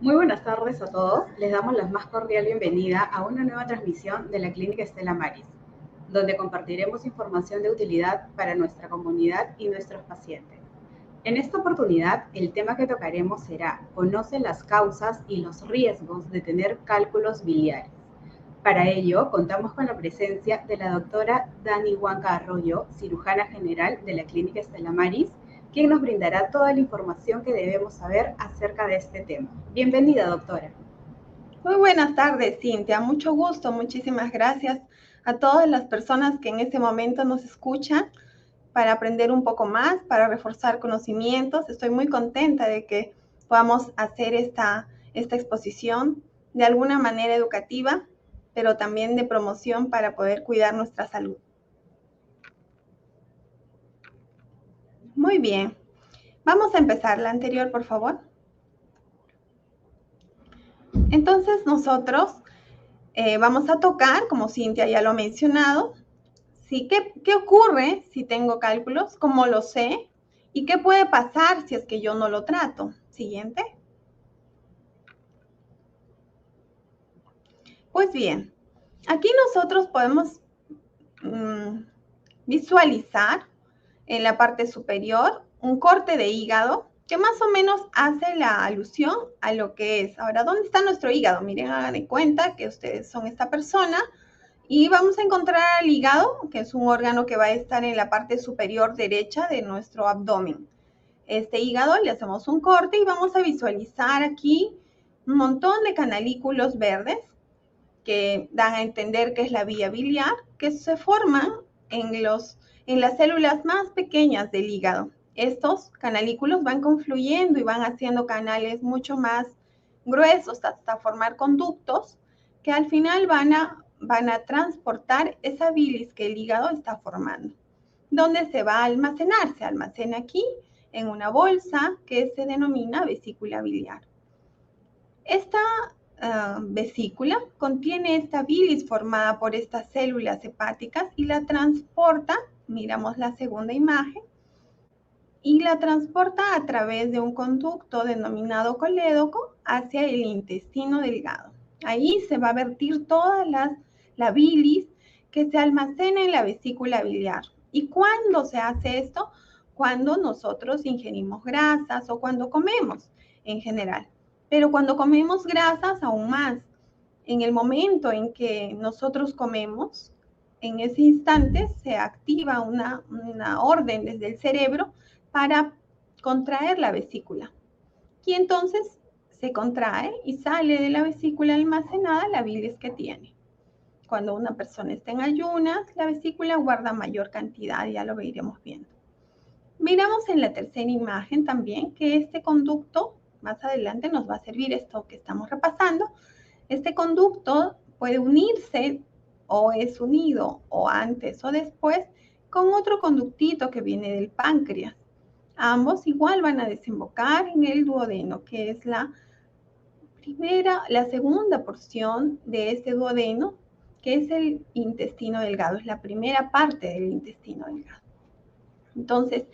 Muy buenas tardes a todos. Les damos la más cordial bienvenida a una nueva transmisión de la Clínica Estela Maris, donde compartiremos información de utilidad para nuestra comunidad y nuestros pacientes. En esta oportunidad, el tema que tocaremos será Conoce las causas y los riesgos de tener cálculos biliares. Para ello, contamos con la presencia de la doctora Dani Huanca Arroyo, cirujana general de la Clínica Estela Maris, quien nos brindará toda la información que debemos saber acerca de este tema. Bienvenida, doctora. Muy buenas tardes, Cintia. Mucho gusto. Muchísimas gracias a todas las personas que en este momento nos escuchan para aprender un poco más, para reforzar conocimientos. Estoy muy contenta de que podamos hacer esta exposición de alguna manera educativa, pero también de promoción para poder cuidar nuestra salud. Muy bien. Vamos a empezar. La anterior, por favor. Entonces, nosotros vamos a tocar, como Cintia ya lo ha mencionado, ¿sí? ¿Qué ocurre si tengo cálculos? ¿Cómo lo sé? ¿Y qué puede pasar si es que yo no lo trato? Siguiente. Pues bien, aquí nosotros podemos visualizar en la parte superior un corte de hígado que más o menos hace la alusión a lo que es. Ahora, ¿dónde está nuestro hígado? Miren, hagan de cuenta que ustedes son esta persona y vamos a encontrar al hígado, que es un órgano que va a estar en la parte superior derecha de nuestro abdomen. Este hígado le hacemos un corte y vamos a visualizar aquí un montón de canalículos verdes que dan a entender que es la vía biliar, que se forman en las células más pequeñas del hígado. Estos canalículos van confluyendo y van haciendo canales mucho más gruesos hasta formar conductos que al final van a transportar esa bilis que el hígado está formando. ¿Dónde se va a almacenar? Se almacena aquí en una bolsa que se denomina vesícula biliar. Esta vesícula contiene esta bilis formada por estas células hepáticas y la transporta, miramos la segunda imagen, y la transporta a través de un conducto denominado colédoco hacia el intestino delgado. Ahí se va a vertir toda la bilis que se almacena en la vesícula biliar. ¿Y cuándo se hace esto? Cuando nosotros ingerimos grasas o cuando comemos en general. Pero cuando comemos grasas, aún más. En el momento en que nosotros comemos, en ese instante se activa una orden desde el cerebro para contraer la vesícula. Y entonces se contrae y sale de la vesícula almacenada la bilis que tiene. Cuando una persona está en ayunas, la vesícula guarda mayor cantidad, ya lo iremos viendo. Miramos en la tercera imagen también que este conducto, más adelante nos va a servir esto que estamos repasando. Este conducto puede unirse o es unido o antes o después con otro conductito que viene del páncreas. Ambos igual van a desembocar en el duodeno, que es la segunda porción de este duodeno, que es el intestino delgado, es la primera parte del intestino delgado. Entonces,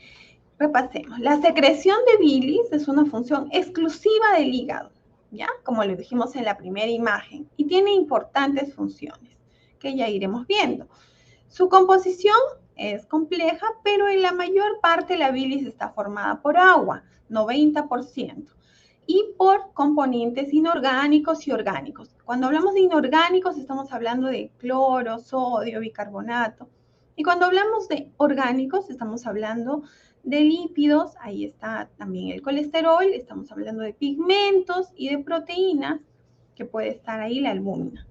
repasemos. La secreción de bilis es una función exclusiva del hígado, ¿ya? Como lo dijimos en la primera imagen, y tiene importantes funciones que ya iremos viendo. Su composición es compleja, pero en la mayor parte la bilis está formada por agua, 90%, y por componentes inorgánicos y orgánicos. Cuando hablamos de inorgánicos estamos hablando de cloro, sodio, bicarbonato. Y cuando hablamos de orgánicos estamos hablando de lípidos, ahí está también el colesterol, estamos hablando de pigmentos y de proteínas, que puede estar ahí la albúmina.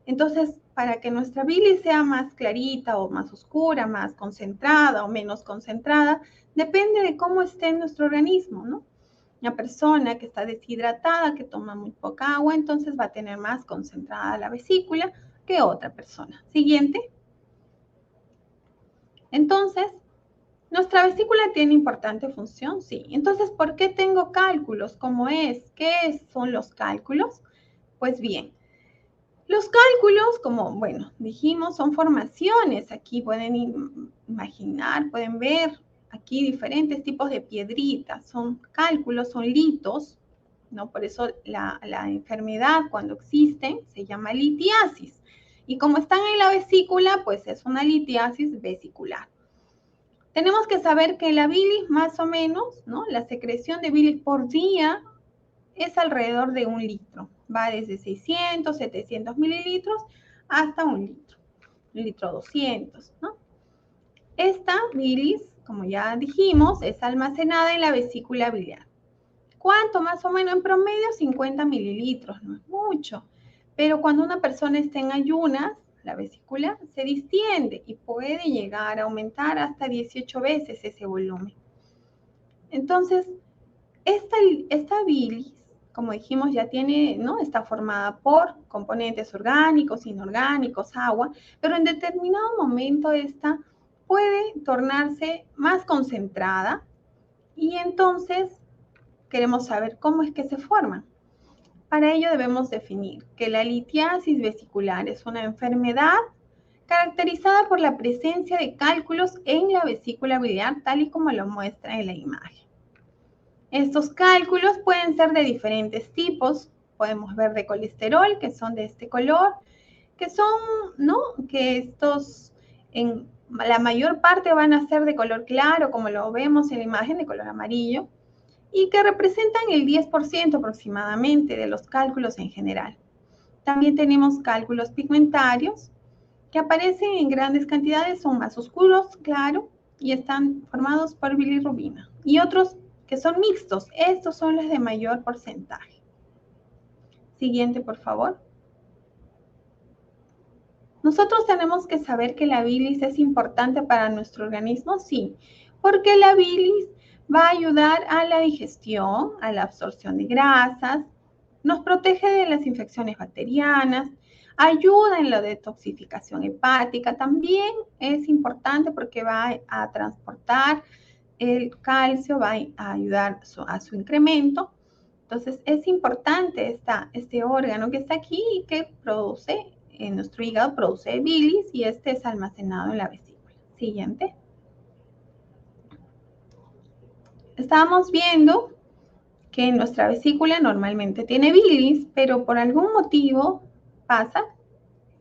Entonces, para que nuestra bilis sea más clarita o más oscura, más concentrada o menos concentrada, depende de cómo esté nuestro organismo, ¿no? Una persona que está deshidratada, que toma muy poca agua, entonces va a tener más concentrada la vesícula que otra persona. Siguiente. Entonces, ¿nuestra vesícula tiene importante función? Sí. Entonces, ¿por qué tengo cálculos? ¿Cómo es? ¿Qué son los cálculos? Pues bien, los cálculos, como, bueno, dijimos, son formaciones. Aquí pueden imaginar, pueden ver aquí diferentes tipos de piedritas. Son cálculos, son litos, ¿no? Por eso la enfermedad, cuando existe, se llama litiasis. Y como están en la vesícula, pues es una litiasis vesicular. Tenemos que saber que la bilis, más o menos, ¿no? La secreción de bilis por día es alrededor de 1 litro. Va desde 600, 700 mililitros hasta 1 litro. 1 litro 200, ¿no? Esta bilis, como ya dijimos, es almacenada en la vesícula biliar. ¿Cuánto? Más o menos en promedio 50 mililitros, no es mucho. Pero cuando una persona está en ayunas, la vesícula se distiende y puede llegar a aumentar hasta 18 veces ese volumen. Entonces, esta bilis, como dijimos, ya tiene, ¿no? Está formada por componentes orgánicos, inorgánicos, agua, pero en determinado momento esta puede tornarse más concentrada y entonces queremos saber cómo es que se forma. Para ello debemos definir que la litiasis vesicular es una enfermedad caracterizada por la presencia de cálculos en la vesícula biliar, tal y como lo muestra en la imagen. Estos cálculos pueden ser de diferentes tipos. Podemos ver de colesterol, que son de este color, que son, ¿no? Que estos, en la mayor parte van a ser de color claro, como lo vemos en la imagen, de color amarillo, y que representan el 10% aproximadamente de los cálculos en general. También tenemos cálculos pigmentarios, que aparecen en grandes cantidades, son más oscuros, claro, y están formados por bilirrubina. Y otros que son mixtos, estos son los de mayor porcentaje. Siguiente, por favor. Nosotros tenemos que saber que la bilis es importante para nuestro organismo, sí, porque la bilis va a ayudar a la digestión, a la absorción de grasas, nos protege de las infecciones bacterianas, ayuda en la detoxificación hepática, también es importante porque va a transportar el calcio, va a ayudar a su incremento. Entonces es importante este órgano que está aquí y que produce, en nuestro hígado produce bilis y este es almacenado en la vesícula. Siguiente. Estábamos viendo que nuestra vesícula normalmente tiene bilis, pero por algún motivo pasa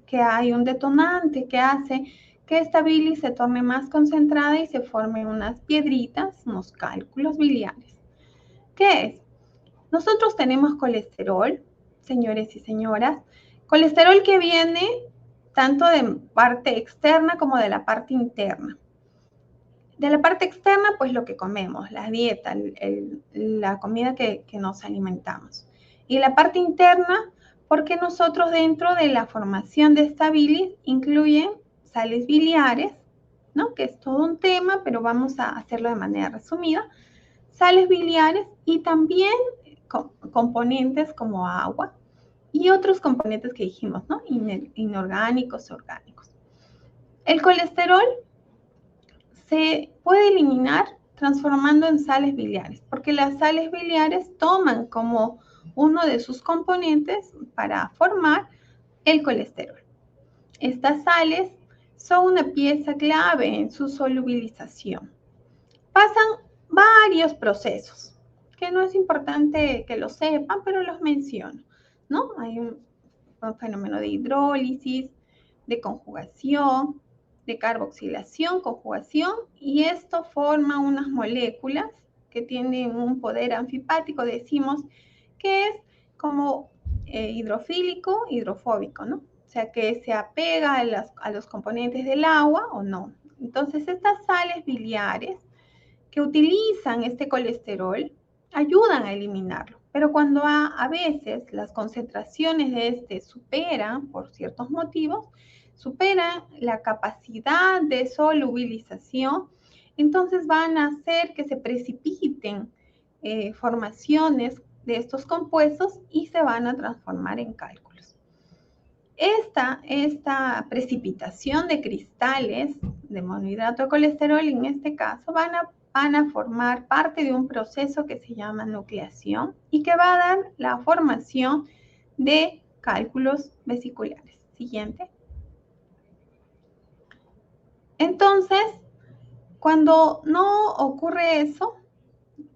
que hay un detonante que hace que esta bilis se torne más concentrada y se formen unas piedritas, unos cálculos biliares. ¿Qué es? Nosotros tenemos colesterol, señores y señoras, colesterol que viene tanto de parte externa como de la parte interna. De la parte externa, pues lo que comemos, la dieta, la comida que nos alimentamos. Y la parte interna, porque nosotros dentro de la formación de esta bilis incluyen sales biliares, ¿no? Que es todo un tema, pero vamos a hacerlo de manera resumida. Sales biliares y también componentes como agua y otros componentes que dijimos, ¿no? Inorgánicos, orgánicos. El colesterol se puede eliminar transformando en sales biliares, porque las sales biliares toman como uno de sus componentes para formar el colesterol. Estas sales son una pieza clave en su solubilización. Pasan varios procesos, que no es importante que lo sepan, pero los menciono, ¿no? Hay un fenómeno de hidrólisis, de conjugación, de carboxilación, conjugación, y esto forma unas moléculas que tienen un poder anfipático, decimos, que es como hidrofílico, hidrofóbico, ¿no? O sea, que se apega a los componentes del agua o no. Entonces, estas sales biliares que utilizan este colesterol ayudan a eliminarlo. Pero cuando a veces las concentraciones de este superan, por ciertos motivos, superan la capacidad de solubilización, entonces van a hacer que se precipiten formaciones de estos compuestos y se van a transformar en cálculos. Esta precipitación de cristales de monohidrato de colesterol, en este caso, van a formar parte de un proceso que se llama nucleación y que va a dar la formación de cálculos vesiculares. Siguiente. Entonces, cuando no ocurre eso,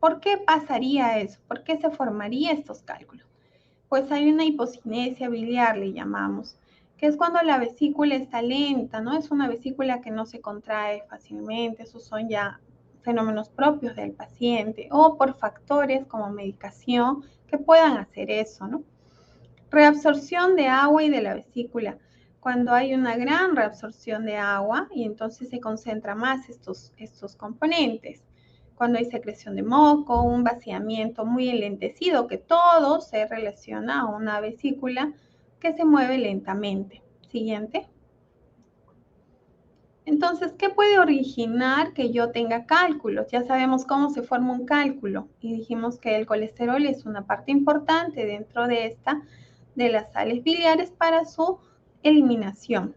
¿Por qué pasaría eso? ¿Por qué se formaría estos cálculos? Pues hay una hipocinesia biliar, le llamamos, que es cuando la vesícula está lenta, ¿no? Es una vesícula que no se contrae fácilmente, esos son ya fenómenos propios del paciente, o por factores como medicación que puedan hacer eso, ¿no? Reabsorción de agua y de la vesícula. Cuando hay una gran reabsorción de agua y entonces se concentra más estos componentes. Cuando hay secreción de moco, un vaciamiento muy enlentecido, que todo se relaciona a una vesícula que se mueve lentamente. Siguiente. Entonces, ¿qué puede originar que yo tenga cálculos? Ya sabemos cómo se forma un cálculo y dijimos que el colesterol es una parte importante dentro de las sales biliares para su eliminación.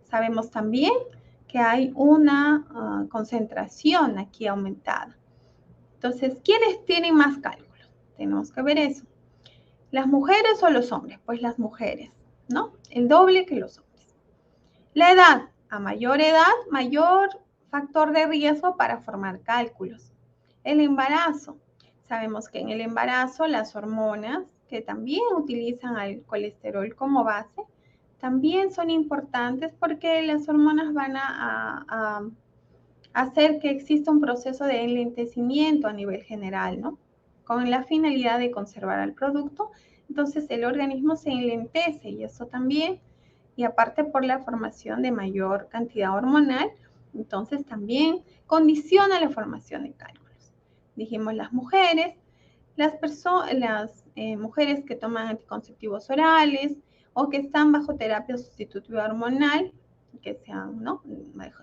Sabemos también que hay una concentración aquí aumentada. Entonces, ¿quiénes tienen más cálculos? Tenemos que ver eso. ¿Las mujeres o los hombres? Pues las mujeres, ¿no? El doble que los hombres. La edad. A mayor edad, mayor factor de riesgo para formar cálculos. El embarazo. Sabemos que en el embarazo las hormonas, que también utilizan al colesterol como base, también son importantes porque las hormonas van a hacer que exista un proceso de enlentecimiento a nivel general, ¿no? Con la finalidad de conservar al producto. Entonces el organismo se enlentece y eso también, y aparte por la formación de mayor cantidad hormonal, entonces también condiciona la formación de cálculos. Dijimos las mujeres, las mujeres que toman anticonceptivos orales o que están bajo terapia sustitutiva hormonal, que sean, ¿no?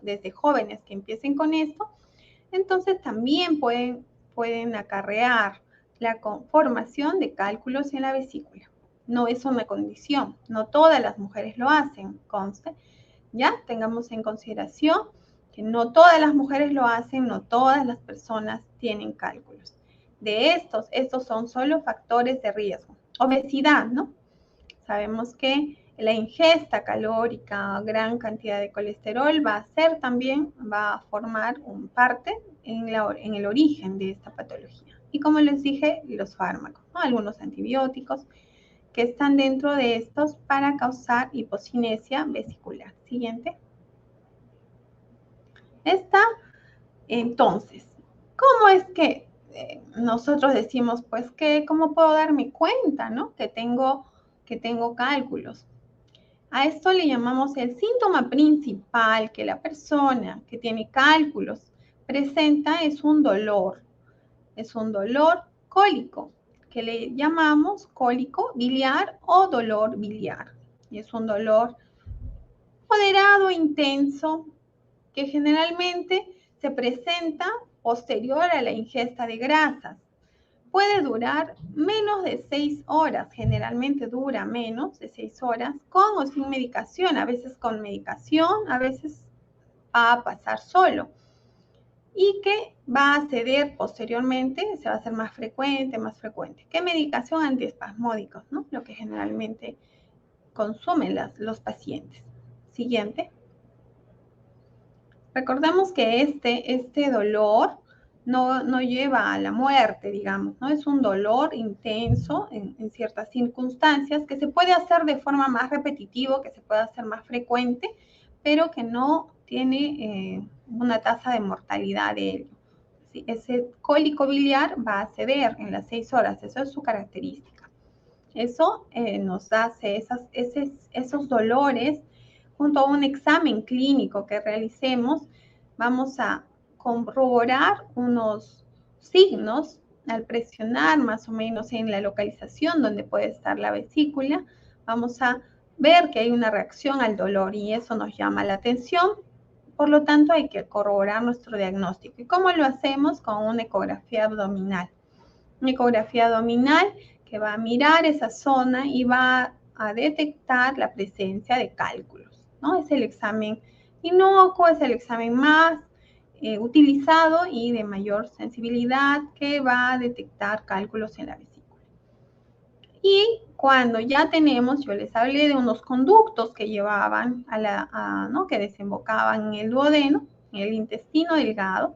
Desde jóvenes que empiecen con esto, entonces también pueden acarrear la formación de cálculos en la vesícula. No es una condición, no todas las mujeres lo hacen, conste. Ya tengamos en consideración que no todas las mujeres lo hacen, no todas las personas tienen cálculos. De estos son solo factores de riesgo. Obesidad, ¿no? Sabemos que la ingesta calórica, gran cantidad de colesterol va a formar un parte en el origen de esta patología. Y como les dije, los fármacos, ¿no? Algunos antibióticos que están dentro de estos para causar hipocinesia vesicular. Siguiente. Entonces, ¿cómo es que nosotros decimos, pues, cómo puedo darme cuenta, ¿no? Que tengo cálculos. A esto le llamamos el síntoma principal que la persona que tiene cálculos presenta es un dolor cólico, que le llamamos cólico biliar o dolor biliar. Y es un dolor moderado, intenso, que generalmente se presenta posterior a la ingesta de grasas. Puede durar menos de 6 horas, generalmente dura menos de 6 horas, con o sin medicación, a veces con medicación, a veces va a pasar solo. Y que va a ceder posteriormente, se va a hacer más frecuente. ¿Qué medicación? Antiespasmódicos, ¿no? Lo que generalmente consumen los pacientes. Siguiente. Recordemos que este dolor no lleva a la muerte, digamos, ¿no? Es un dolor intenso en ciertas circunstancias que se puede hacer de forma más repetitiva, que se puede hacer más frecuente, pero que no tiene una tasa de mortalidad de ello. ¿Sí? Ese cólico biliar va a ceder en las 6 horas, eso es su característica. Eso nos hace esos dolores. Junto a un examen clínico que realicemos, vamos a corroborar unos signos al presionar más o menos en la localización donde puede estar la vesícula. Vamos a ver que hay una reacción al dolor y eso nos llama la atención. Por lo tanto, hay que corroborar nuestro diagnóstico. ¿Y cómo lo hacemos? Con una ecografía abdominal. Una ecografía abdominal que va a mirar esa zona y va a detectar la presencia de cálculos, ¿no? Es el examen inocuo, es el examen más utilizado y de mayor sensibilidad que va a detectar cálculos en la vesícula. Y cuando ya tenemos, yo les hablé de unos conductos que llevaban ¿no? que desembocaban en el duodeno, en el intestino delgado,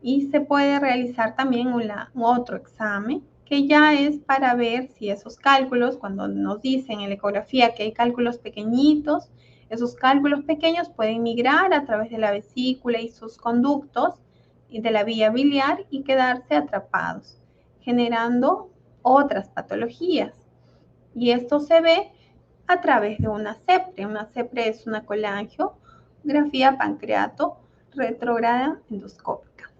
Y se puede realizar también otro examen, que ya es para ver si esos cálculos, cuando nos dicen en la ecografía que hay cálculos pequeñitos, esos cálculos pequeños pueden migrar a través de la vesícula y sus conductos y de la vía biliar y quedarse atrapados, generando otras patologías. Y esto se ve a través de una CEPRE. Una CEPRE es una colangiografía pancreato retrógrada endoscópica.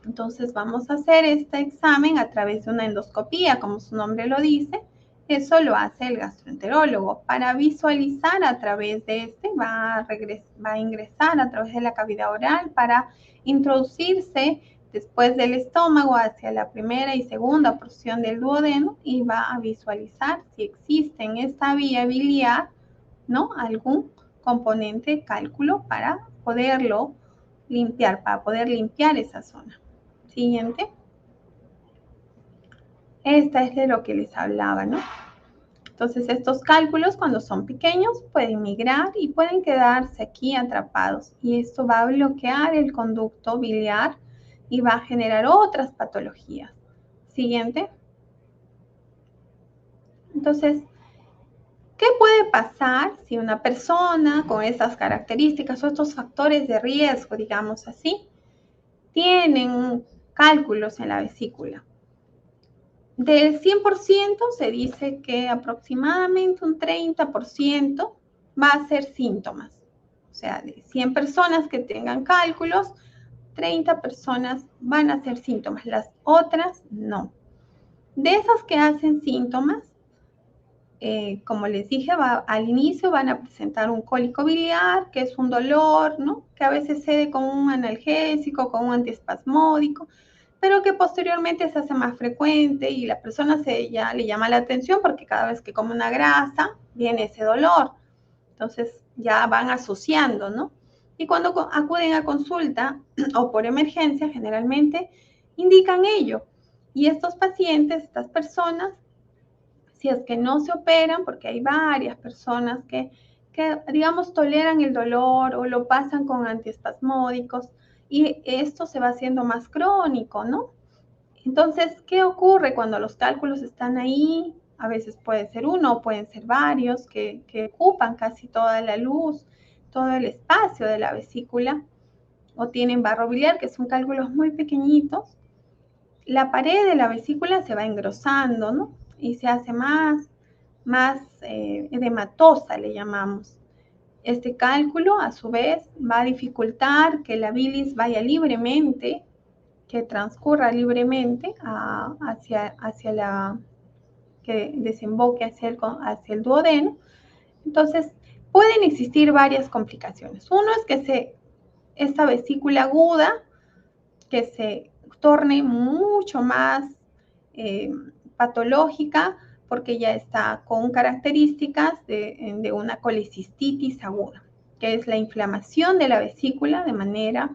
Entonces vamos a hacer este examen a través de una endoscopía, como su nombre lo dice. Eso lo hace el gastroenterólogo. Para visualizar a través de este, va a ingresar a través de la cavidad oral para introducirse después del estómago hacia la primera y segunda porción del duodeno y va a visualizar si existe en esta vía biliar, ¿no?, algún componente de cálculo para poderlo limpiar, para poder limpiar esa zona. Siguiente. Esta es de lo que les hablaba, ¿no? Entonces, estos cálculos, cuando son pequeños, pueden migrar y pueden quedarse aquí atrapados. Y esto va a bloquear el conducto biliar y va a generar otras patologías. Siguiente. Entonces, ¿qué puede pasar si una persona con estas características o estos factores de riesgo, digamos así, tienen cálculos en la vesícula? Del 100% se dice que aproximadamente un 30% va a ser síntomas. O sea, de 100 personas que tengan cálculos, 30 personas van a hacer síntomas, las otras no. De esas que hacen síntomas, como les dije, al inicio van a presentar un cólico biliar, que es un dolor, ¿no?, que a veces cede con un analgésico, con un antiespasmódico, pero que posteriormente se hace más frecuente y la persona ya le llama la atención porque cada vez que come una grasa viene ese dolor. Entonces ya van asociando, ¿no? Y cuando acuden a consulta o por emergencia, generalmente indican ello. Y estos pacientes, estas personas, si es que no se operan, porque hay varias personas que digamos, toleran el dolor o lo pasan con antiespasmódicos y esto se va haciendo más crónico, ¿no? Entonces, ¿qué ocurre cuando los cálculos están ahí? A veces puede ser uno, pueden ser varios que ocupan casi toda la luz, todo el espacio de la vesícula, o tienen barro biliar, que son cálculos muy pequeñitos. La pared de la vesícula se va engrosando, ¿no? Y se hace más edematosa, le llamamos. Este cálculo, a su vez, va a dificultar que la bilis vaya libremente, que transcurra libremente que desemboque hacia el duodeno. Entonces, pueden existir varias complicaciones. Uno es que esta vesícula aguda, que se torne mucho más patológica, porque ya está con características de una colecistitis aguda, que es la inflamación de la vesícula de manera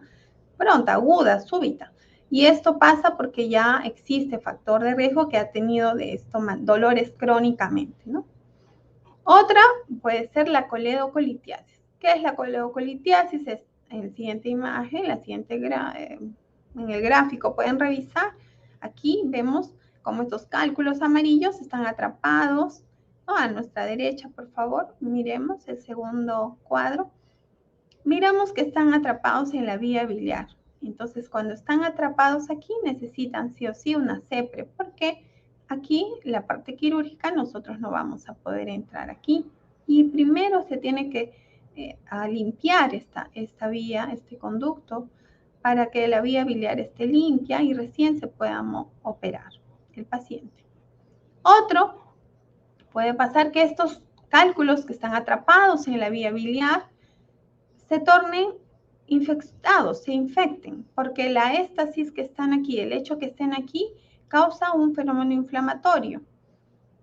pronta, aguda, súbita. Y esto pasa porque ya existe factor de riesgo que ha tenido de esto dolores crónicamente, ¿no? Otra puede ser la coledocolitiasis. ¿Qué es la coledocolitiasis? Es en la siguiente imagen, en el gráfico pueden revisar. Aquí vemos cómo estos cálculos amarillos están atrapados, ¿no? A nuestra derecha, por favor, miremos el segundo cuadro. Miramos que están atrapados en la vía biliar. Entonces, cuando están atrapados aquí, necesitan sí o sí una CEPRE, porque aquí, la parte quirúrgica, nosotros no vamos a poder entrar aquí. Y primero se tiene que limpiar esta vía, este conducto, para que la vía biliar esté limpia y recién se pueda operar el paciente. Otro, puede pasar que estos cálculos que están atrapados en la vía biliar se tornen infectados, se infecten, porque la éstasis que están aquí, el hecho que estén aquí, causa un fenómeno inflamatorio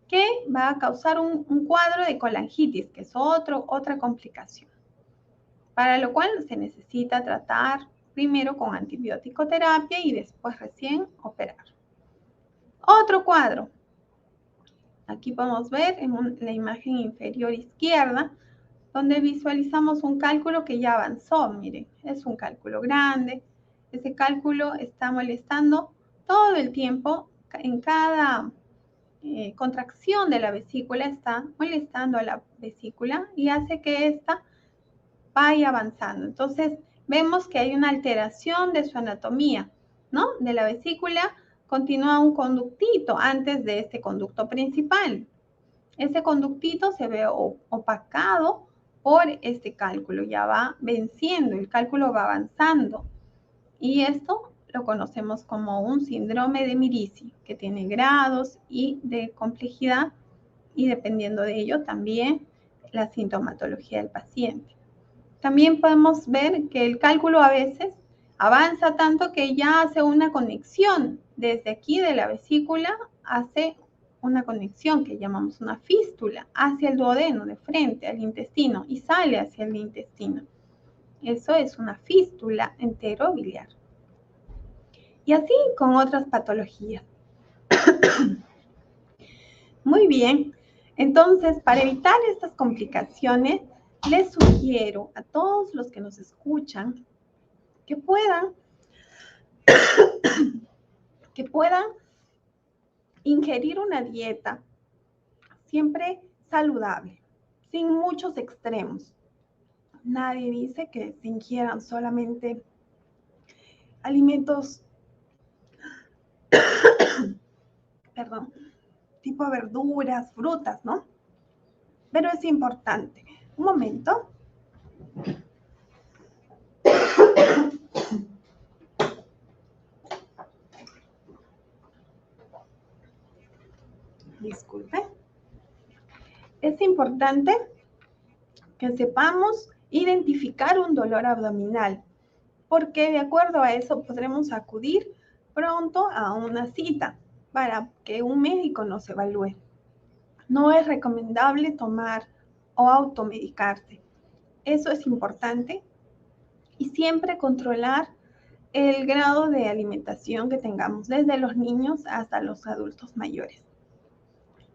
que va a causar un cuadro de colangitis, que es otra complicación, para lo cual se necesita tratar primero con antibiótico terapia y después recién operar. Otro cuadro. Aquí podemos ver en la imagen inferior izquierda, donde visualizamos un cálculo que ya avanzó. Miren, es un cálculo grande, Ese cálculo está molestando todo el tiempo, en cada contracción de la vesícula está molestando a la vesícula y hace que ésta vaya avanzando. Entonces, vemos que hay una alteración de su anatomía, ¿no? De la vesícula continúa un conductito antes de este conducto principal. Ese conductito se ve opacado por este cálculo, ya va venciendo, el cálculo va avanzando. Y esto lo conocemos como un síndrome de Mirici, que tiene grados y de complejidad y dependiendo de ello también la sintomatología del paciente. También podemos ver que el cálculo a veces avanza tanto que ya hace una conexión desde aquí de la vesícula, hace una conexión que llamamos una fístula hacia el duodeno de frente al intestino y sale hacia el intestino. Eso es una fístula enterobiliar. Y así con otras patologías. Muy bien, entonces para evitar estas complicaciones, les sugiero a todos los que nos escuchan que puedan ingerir una dieta siempre saludable, sin muchos extremos. Nadie dice que se ingieran solamente alimentos, tipo verduras, frutas, ¿no? Pero es importante. Un momento. Disculpe. Es importante que sepamos identificar un dolor abdominal, porque de acuerdo a eso podremos acudir pronto a una cita para que un médico nos evalúe. No es recomendable tomar o automedicarse. Eso es importante y siempre controlar el grado de alimentación que tengamos desde los niños hasta los adultos mayores.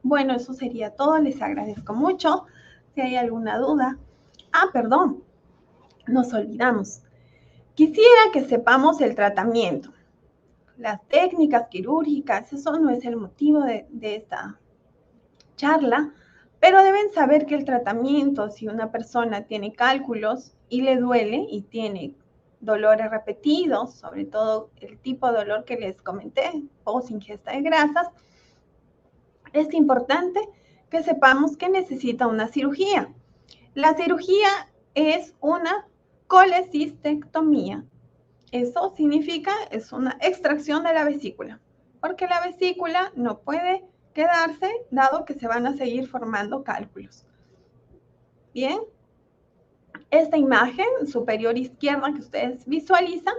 Bueno, eso sería todo. Les agradezco mucho. Si hay alguna duda. Perdón, nos olvidamos. Quisiera que sepamos el tratamiento. Las técnicas quirúrgicas, eso no es el motivo de esta charla, pero deben saber que el tratamiento, si una persona tiene cálculos y le duele y tiene dolores repetidos, sobre todo el tipo de dolor que les comenté, post ingesta de grasas, es importante que sepamos que necesita una cirugía. La cirugía es una colecistectomía. Eso significa, es una extracción de la vesícula, porque la vesícula no puede quedarse, dado que se van a seguir formando cálculos. Bien, esta imagen superior izquierda que ustedes visualizan,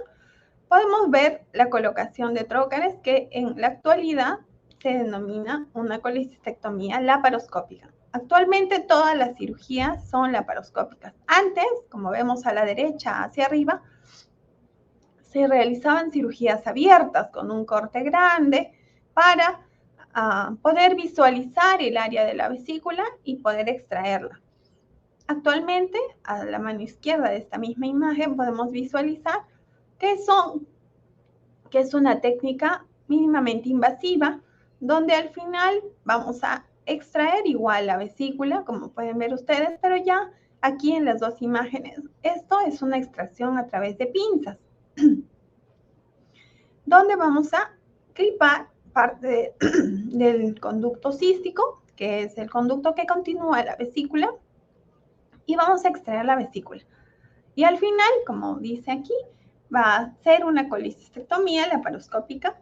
podemos ver la colocación de trócares que en la actualidad se denomina una colecistectomía laparoscópica. Actualmente todas las cirugías son laparoscópicas. Antes, como vemos a la derecha hacia arriba, se realizaban cirugías abiertas con un corte grande para poder visualizar el área de la vesícula y poder extraerla. Actualmente, a la mano izquierda de esta misma imagen podemos visualizar que es una técnica mínimamente invasiva, donde al final vamos a extraer igual la vesícula, como pueden ver ustedes, pero ya aquí en las dos imágenes, esto es una extracción a través de pinzas, donde vamos a clipar parte del conducto cístico, que es el conducto que continúa la vesícula, y vamos a extraer la vesícula. Y al final, como dice aquí, va a ser una colecistectomía laparoscópica.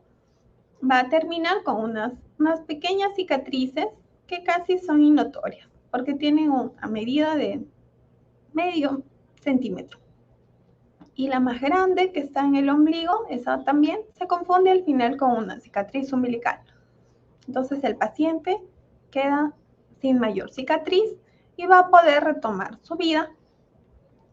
Va a terminar con unas pequeñas cicatrices que casi son innotorias, porque tienen una medida de medio centímetro. Y la más grande, que está en el ombligo, esa también se confunde al final con una cicatriz umbilical. Entonces el paciente queda sin mayor cicatriz y va a poder retomar su vida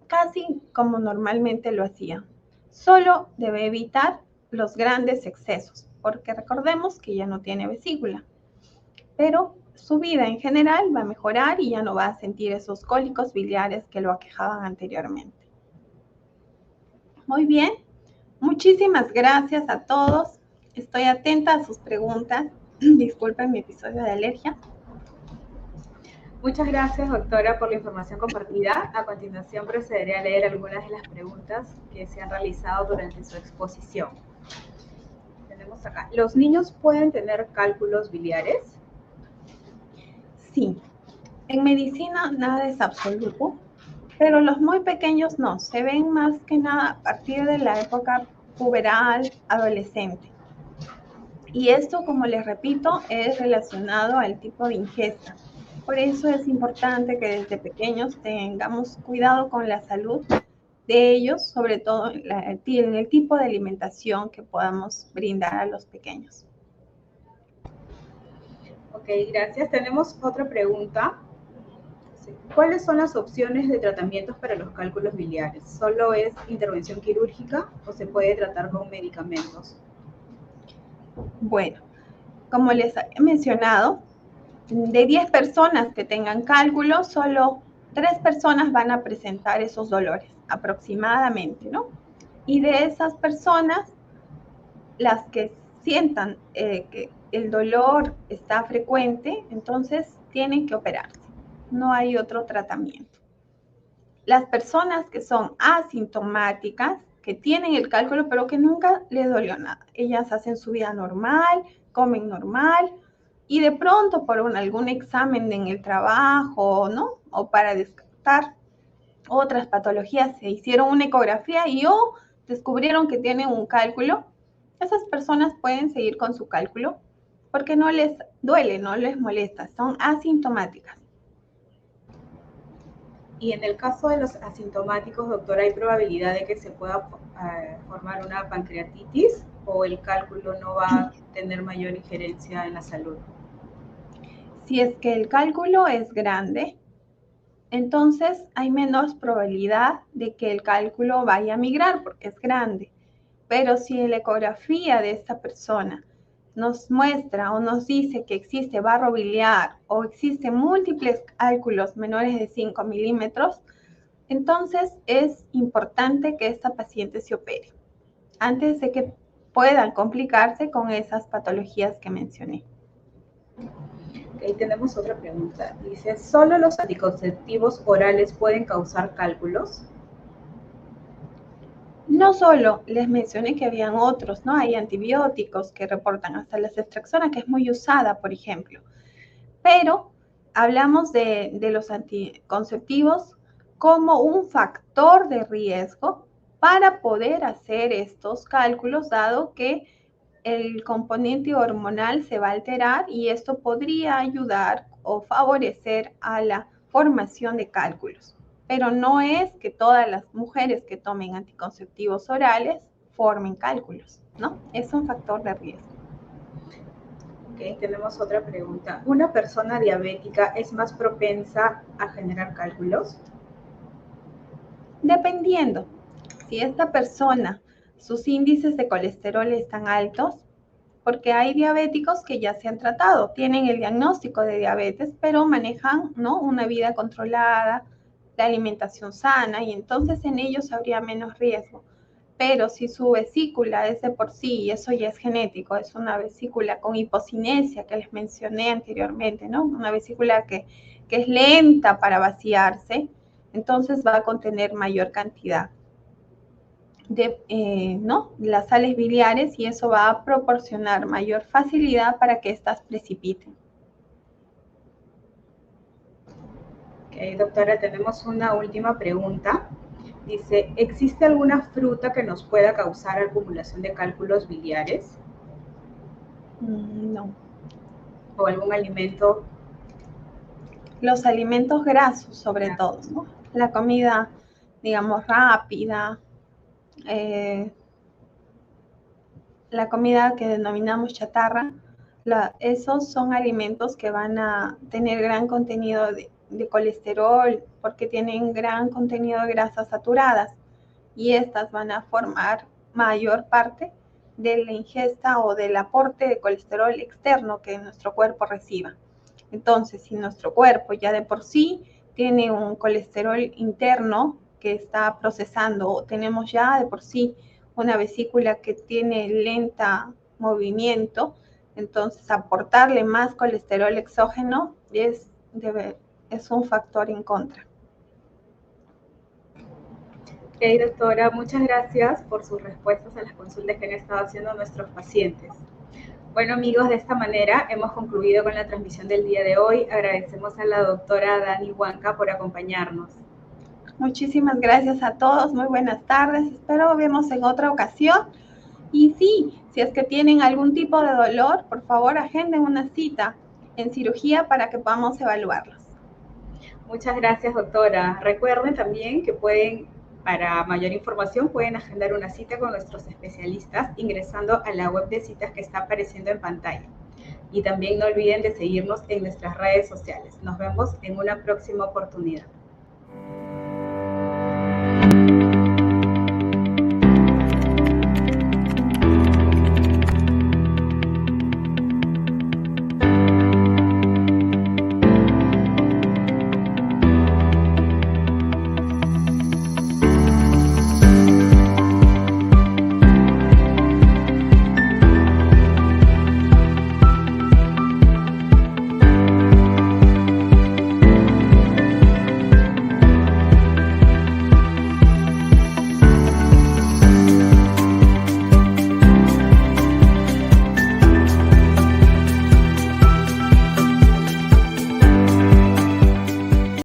casi como normalmente lo hacía. Solo debe evitar los grandes excesos, porque recordemos que ya no tiene vesícula. Pero su vida en general va a mejorar y ya no va a sentir esos cólicos biliares que lo aquejaban anteriormente. Muy bien, Muchísimas gracias a todos. Estoy atenta a sus preguntas. Disculpen mi episodio de alergia. Muchas gracias, doctora, por la información compartida. A continuación procederé a leer algunas de las preguntas que se han realizado durante su exposición. Tenemos acá, ¿los niños pueden tener cálculos biliares? Sí, en medicina nada es absoluto, pero los muy pequeños no, se ven más que nada a partir de la época puberal, adolescente. Y esto, como les repito, es relacionado al tipo de ingesta. Por eso es importante que desde pequeños tengamos cuidado con la salud de ellos, sobre todo en el tipo de alimentación que podamos brindar a los pequeños. Ok, gracias. Tenemos otra pregunta. ¿Cuáles son las opciones de tratamientos para los cálculos biliares? ¿Solo es intervención quirúrgica o se puede tratar con medicamentos? Bueno, como les he mencionado, de 10 personas que tengan cálculos, solo 3 personas van a presentar esos dolores, aproximadamente, ¿no? Y de esas personas, las que sientan que el dolor está frecuente, entonces tienen que operarse. No hay otro tratamiento. Las personas que son asintomáticas, que tienen el cálculo, pero que nunca les dolió nada. Ellas hacen su vida normal, comen normal, y de pronto por algún examen en el trabajo, ¿no? O para descartar otras patologías, se hicieron una ecografía y descubrieron que tienen un cálculo. Esas personas pueden seguir con su cálculo porque no les duele, no les molesta, son asintomáticas. Y en el caso de los asintomáticos, doctora, ¿hay probabilidad de que se pueda formar una pancreatitis o el cálculo no va a tener mayor injerencia en la salud? Si es que el cálculo es grande, entonces hay menos probabilidad de que el cálculo vaya a migrar porque es grande. Pero si la ecografía de esta persona nos muestra o nos dice que existe barro biliar o existen múltiples cálculos menores de 5 milímetros, entonces es importante que esta paciente se opere antes de que puedan complicarse con esas patologías que mencioné. Ahí tenemos otra pregunta. Dice, ¿solo los anticonceptivos orales pueden causar cálculos? No solo les mencioné que habían otros, ¿no? Hay antibióticos que reportan hasta la ceftriaxona, que es muy usada, por ejemplo. Pero hablamos de los anticonceptivos como un factor de riesgo para poder hacer estos cálculos, dado que el componente hormonal se va a alterar y esto podría ayudar o favorecer a la formación de cálculos. Pero no es que todas las mujeres que tomen anticonceptivos orales formen cálculos, ¿no? Es un factor de riesgo. Ok, tenemos otra pregunta. ¿Una persona diabética es más propensa a generar cálculos? Dependiendo, si esta persona, sus índices de colesterol están altos, porque hay diabéticos que ya se han tratado, tienen el diagnóstico de diabetes, pero manejan, ¿no?, una vida controlada, la alimentación sana, y entonces en ellos habría menos riesgo. Pero si su vesícula es de por sí, y eso ya es genético, es una vesícula con hipocinesia que les mencioné anteriormente, ¿no? Una vesícula que es lenta para vaciarse, entonces va a contener mayor cantidad de ¿no?, las sales biliares, y eso va a proporcionar mayor facilidad para que éstas precipiten. Ok, doctora, tenemos una última pregunta. Dice, ¿existe alguna fruta que nos pueda causar acumulación de cálculos biliares? No. ¿O algún alimento? Los alimentos grasos, sobre todo, ¿no? La comida, digamos, rápida, la comida que denominamos chatarra, esos son alimentos que van a tener gran contenido de colesterol porque tienen gran contenido de grasas saturadas, y estas van a formar mayor parte de la ingesta o del aporte de colesterol externo que nuestro cuerpo reciba. Entonces, si nuestro cuerpo ya de por sí tiene un colesterol interno que está procesando, o tenemos ya de por sí una vesícula que tiene lenta movimiento, entonces aportarle más colesterol exógeno es un factor en contra. Ok, doctora, muchas gracias por sus respuestas a las consultas que han estado haciendo nuestros pacientes. Bueno, amigos, de esta manera hemos concluido con la transmisión del día de hoy. Agradecemos a la doctora Dani Huanca por acompañarnos. Muchísimas gracias a todos, muy buenas tardes, espero vemos en otra ocasión. Y sí, si es que tienen algún tipo de dolor, por favor agenden una cita en cirugía para que podamos evaluarlos. Muchas gracias, doctora. Recuerden también que para mayor información, pueden agendar una cita con nuestros especialistas ingresando a la web de citas que está apareciendo en pantalla. Y también no olviden de seguirnos en nuestras redes sociales. Nos vemos en una próxima oportunidad.